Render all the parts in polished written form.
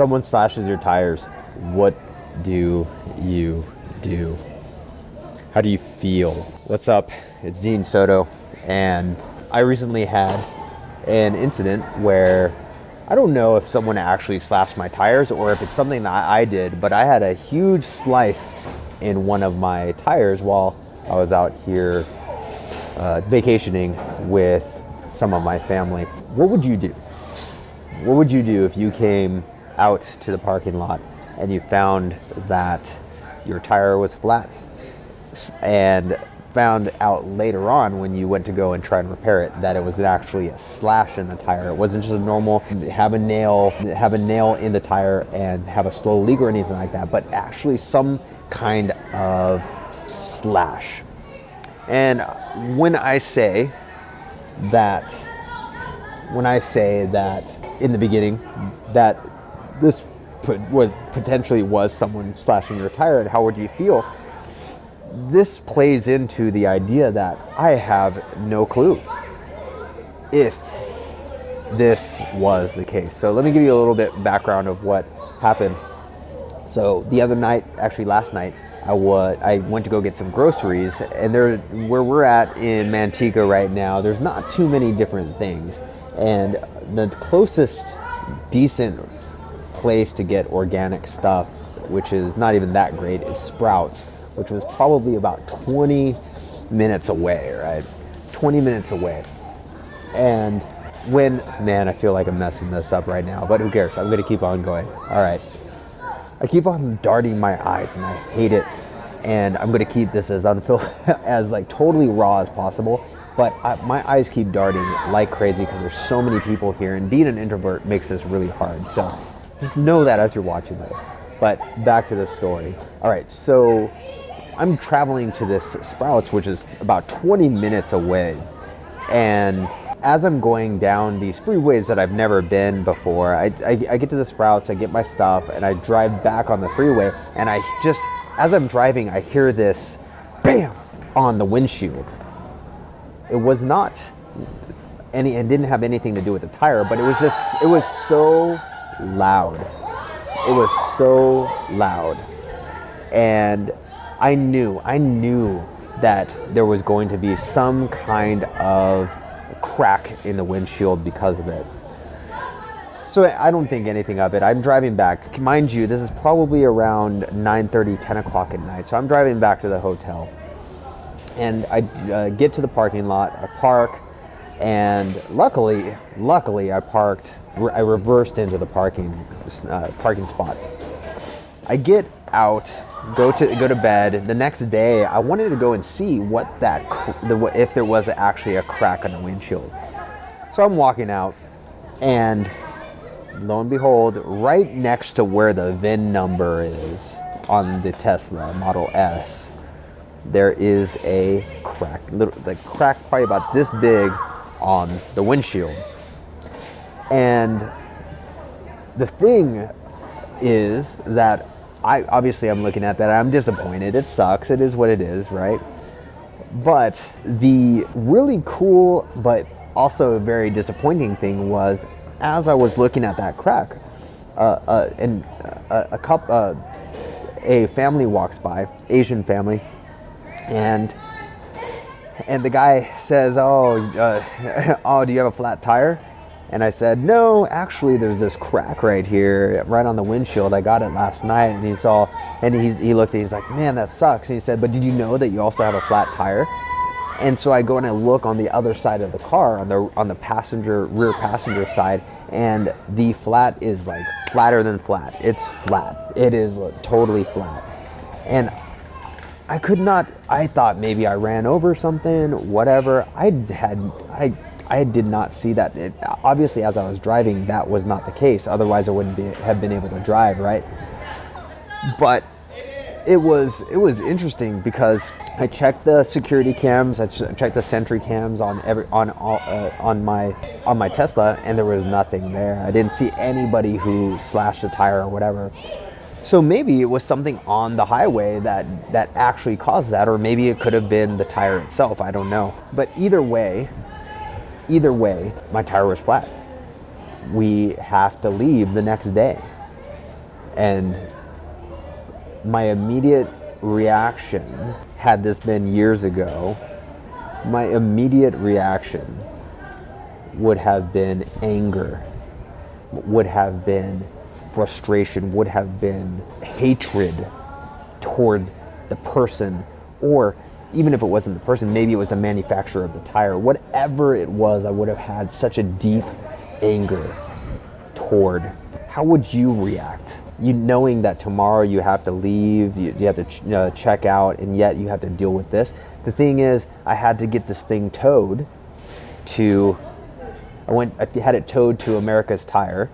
someone slashes your tires, what do you do? How do you feel? What's up? It's Dean Soto, and I recently had an incident where I don't know if someone actually slashed my tires or if it's something that I did, but I had a huge slice in one of my tires while I was out here vacationing with some of my family. What would you do? What would you do if you came out to the parking lot and you found that your tire was flat, and found out later on when you went to go and try and repair it that it was actually a slash in the tire? It wasn't just a normal have a nail in the tire and have a slow leak or anything like that, but actually some kind of slash. And when I say that in the beginning that this potentially was someone slashing your tire, and how would you feel? This plays into the idea that I have no clue if this was the case. So let me give you a little bit background of what happened. So the other night, actually last night, I went to go get some groceries, and where we're at in Manteca right now, there's not too many different things. And the closest decent place to get organic stuff, which is not even that great, is Sprouts, which was probably about 20 minutes away, right? 20 minutes away. And I feel like I'm messing this up right now, but who cares? I'm gonna keep on going. All right. I keep on darting my eyes, and I hate it. And I'm gonna keep this as as like totally raw as possible. But my eyes keep darting like crazy because there's so many people here, and being an introvert makes this really hard. So just know that as you're watching this. But back to the story. All right, so I'm traveling to this Sprouts, which is about 20 minutes away. And as I'm going down these freeways that I've never been before, I get to the Sprouts, I get my stuff, and I drive back on the freeway. And as I'm driving, I hear this bam on the windshield. It was not it didn't have anything to do with the tire, but it was so loud. It was so loud. And I knew that there was going to be some kind of crack in the windshield because of it. So I don't think anything of it. I'm driving back. Mind you, this is probably around 9:30, 10 o'clock at night. So I'm driving back to the hotel. And I get to the parking lot, I park, and luckily I reversed into the parking spot. I get out, go to bed. The next day, I wanted to go and see if there was actually a crack on the windshield. So I'm walking out, and lo and behold, right next to where the VIN number is on the Tesla Model S, there is a crack, the crack probably about this big on the windshield. And the thing is that I'm looking at that, I'm disappointed. It sucks. It is what it is, right? But the really cool but also very disappointing thing was, as I was looking at that crack, a family walks by, Asian family, and the guy says, "Oh, do you have a flat tire?" And I said, "No, actually, there's this crack right here, right on the windshield. I got it last night." And he looked at it, he's like, "Man, that sucks." And he said, "But did you know that you also have a flat tire?" And so I go and I look on the other side of the car, on the rear passenger side, and the flat is like flatter than flat. It's flat. It is totally flat. And I thought maybe I ran over something, whatever. I did not see that. Obviously, as I was driving, that was not the case. Otherwise, I wouldn't have been able to drive, right? But it was interesting because I checked the security cams, I checked the Sentry cams on my Tesla, and there was nothing there. I didn't see anybody who slashed the tire or whatever. So maybe it was something on the highway that actually caused that, or maybe it could have been the tire itself. I don't know. But either way, my tire was flat. We have to leave the next day. And my immediate reaction, had this been years ago, my immediate reaction would have been anger, would have been frustration, would have been hatred toward the person, or even if it wasn't the person, maybe it was the manufacturer of the tire. Whatever it was, I would have had such a deep anger toward. How would you react? You knowing that tomorrow you have to leave, you have to check out, and yet you have to deal with this. The thing is, I had to get this thing towed to, I had it towed to America's Tire,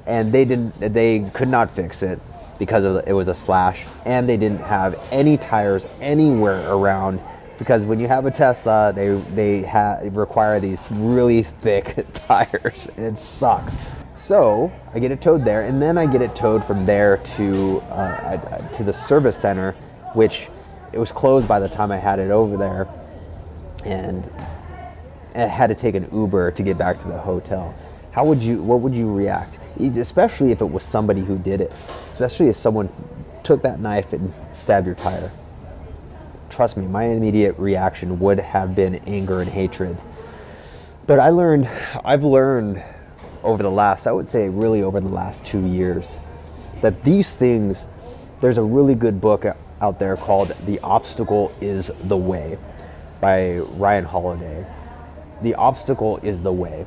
and they could not fix it because it was a slash, and they didn't have any tires anywhere around, because when you have a Tesla, they require these really thick tires, and it sucks. So I get it towed there, and then I get it towed from there to the service center, which it was closed by the time I had it over there, and I had to take an Uber to get back to the hotel. What would you react? Especially if it was somebody who did it. Especially if someone took that knife and stabbed your tire. Trust me, my immediate reaction would have been anger and hatred. But I've learned over the last 2 years, that these things, there's a really good book out there called The Obstacle is the Way by Ryan Holiday. The obstacle is the way.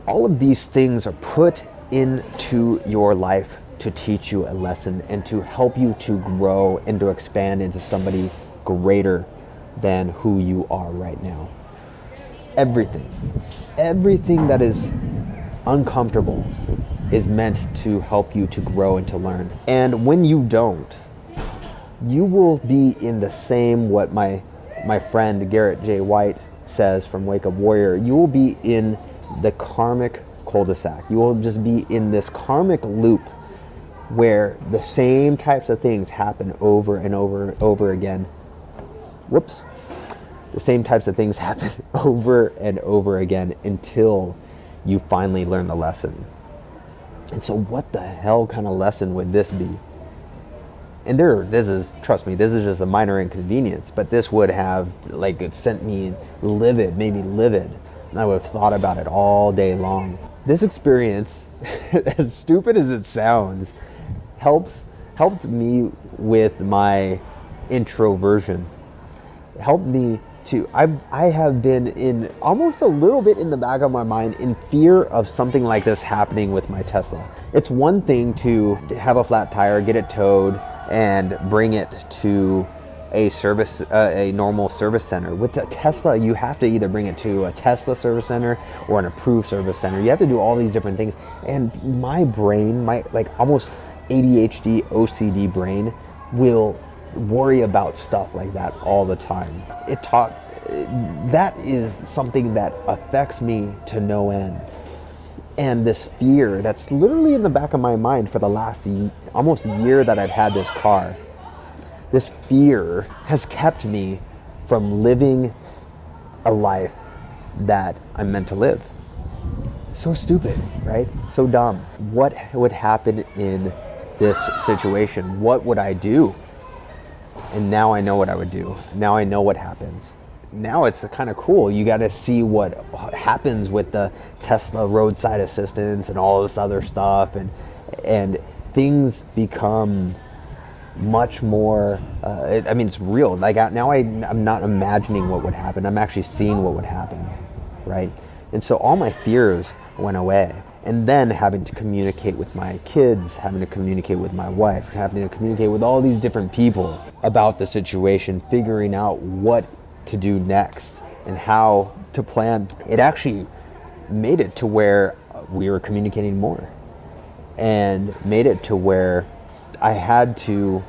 All of these things are put into your life to teach you a lesson and to help you to grow and to expand into somebody greater than who you are right now. Everything that is uncomfortable is meant to help you to grow and to learn. And when you don't, you will be in the same, what my friend Garrett J. White says from Wake Up Warrior, you will be in the karmic cul-de-sac. You will just be in this karmic loop where the same types of things happen over and over and over again. Whoops. The same types of things happen over and over again until you finally learn the lesson. And so what the hell kind of lesson would this be? And trust me, this is just a minor inconvenience, but this would have it sent me livid, made me livid. And I would have thought about it all day long. This experience, as stupid as it sounds, helped me with my introversion. It helped me to, I have been in almost a little bit in the back of my mind in fear of something like this happening with my Tesla. It's one thing to have a flat tire, get it towed, and bring it to a normal service center. With a Tesla, you have to either bring it to a Tesla service center or an approved service center. You have to do all these different things. And my brain, my almost ADHD, OCD brain, will worry about stuff like that all the time. That is something that affects me to no end. And this fear that's literally in the back of my mind for the last almost year that I've had this car, this fear has kept me from living a life that I'm meant to live. So stupid, right? So dumb. What would happen in this situation? What would I do? And now I know what I would do. Now I know what happens. Now it's kind of cool. You got to see what happens with the Tesla roadside assistance and all this other stuff, and things become much more. It's real. Now I'm not imagining what would happen. I'm actually seeing what would happen, right? And so all my fears went away. And then having to communicate with my kids, having to communicate with my wife, having to communicate with all these different people about the situation, figuring out what to do next and how to plan. It actually made it to where we were communicating more, and made it to where I had to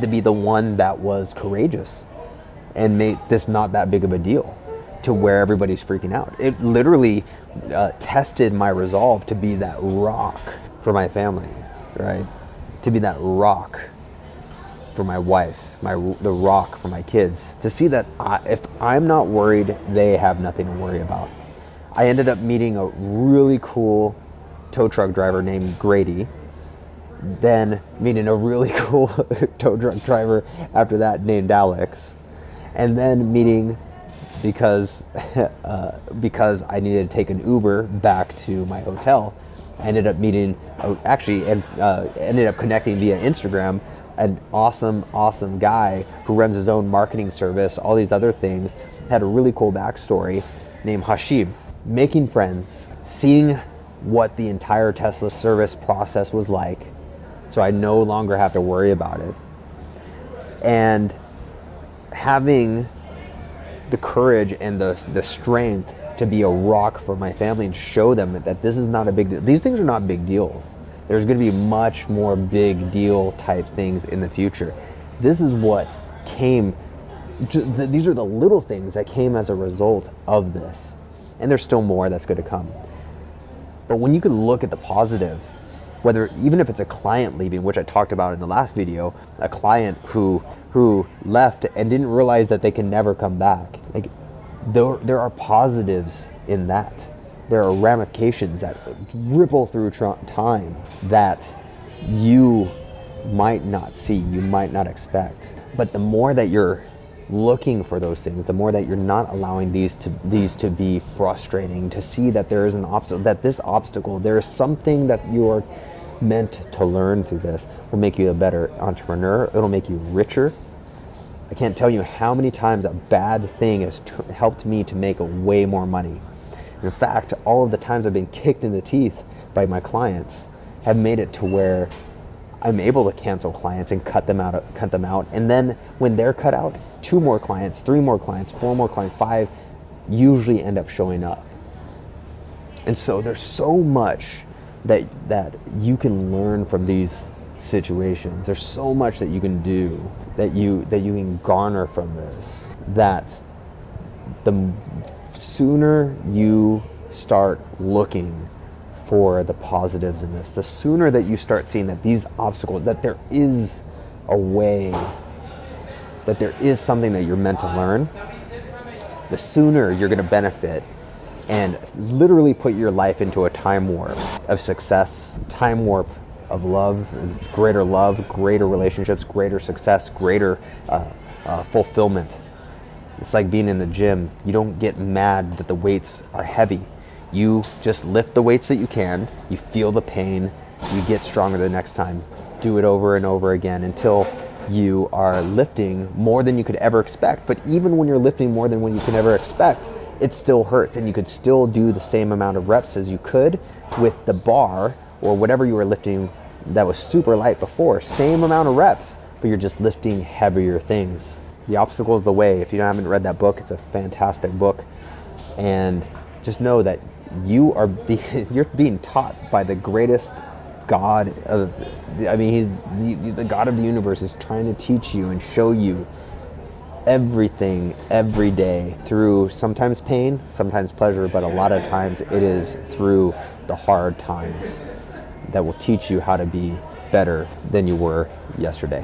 be the one that was courageous and make this not that big of a deal to where everybody's freaking out. It literally tested my resolve to be that rock for my family, right? To be that rock for my wife, the rock for my kids. To see that if I'm not worried, they have nothing to worry about. I ended up meeting a really cool tow truck driver named Grady. then meeting a really cool tow truck driver after that named Alex, and then meeting because I needed to take an Uber back to my hotel. I ended up meeting, ended up connecting via Instagram, an awesome guy who runs his own marketing service, all these other things, had a really cool backstory, named Hashib. Making friends, seeing what the entire Tesla service process was like, so I no longer have to worry about it. And having the courage and the strength to be a rock for my family and show them that this is not a big deal. These things are not big deals. There's going to be much more big deal type things in the future. This is what came, these are the little things that came as a result of this. And there's still more that's going to come. But when you can look at the positive, whether even if it's a client leaving, which I talked about in the last video, a client who left and didn't realize that they can never come back. Like, there are positives in that. There are ramifications that ripple through time that you might not see, you might not expect. But the more that you're looking for those things, the more that you're not allowing these to be frustrating, to see that there is an obstacle, that this obstacle, there is something that you're meant to learn through this, will make you a better entrepreneur. It'll make you richer. I can't tell you how many times a bad thing has helped me to make way more money. In fact, all of the times I've been kicked in the teeth by my clients have made it to where I'm able to cancel clients and cut them out. And then when they're cut out, 2 more clients, 3 more clients, 4 more clients, 5 usually end up showing up. And so there's so much that you can learn from these situations. There's so much that you can do, that you can garner from this, that the sooner you start looking for the positives in this, the sooner that you start seeing that these obstacles, that there is a way, that there is something that you're meant to learn, the sooner you're going to benefit and literally put your life into a time warp of success, time warp of love, greater relationships, greater success, greater fulfillment. It's like being in the gym. You don't get mad that the weights are heavy. You just lift the weights that you can, you feel the pain, you get stronger the next time. Do it over and over again until you are lifting more than you could ever expect. But even when you're lifting more than what you can ever expect, it still hurts, and you could still do the same amount of reps as you could with the bar or whatever you were lifting that was super light before. Same amount of reps, but you're just lifting heavier things. The Obstacle is the Way. If you haven't read that book, it's a fantastic book. And just know that you're being taught by the greatest God he's the God of the universe is trying to teach you and show you everything every day through sometimes pain, sometimes pleasure, but a lot of times it is through the hard times that will teach you how to be better than you were yesterday.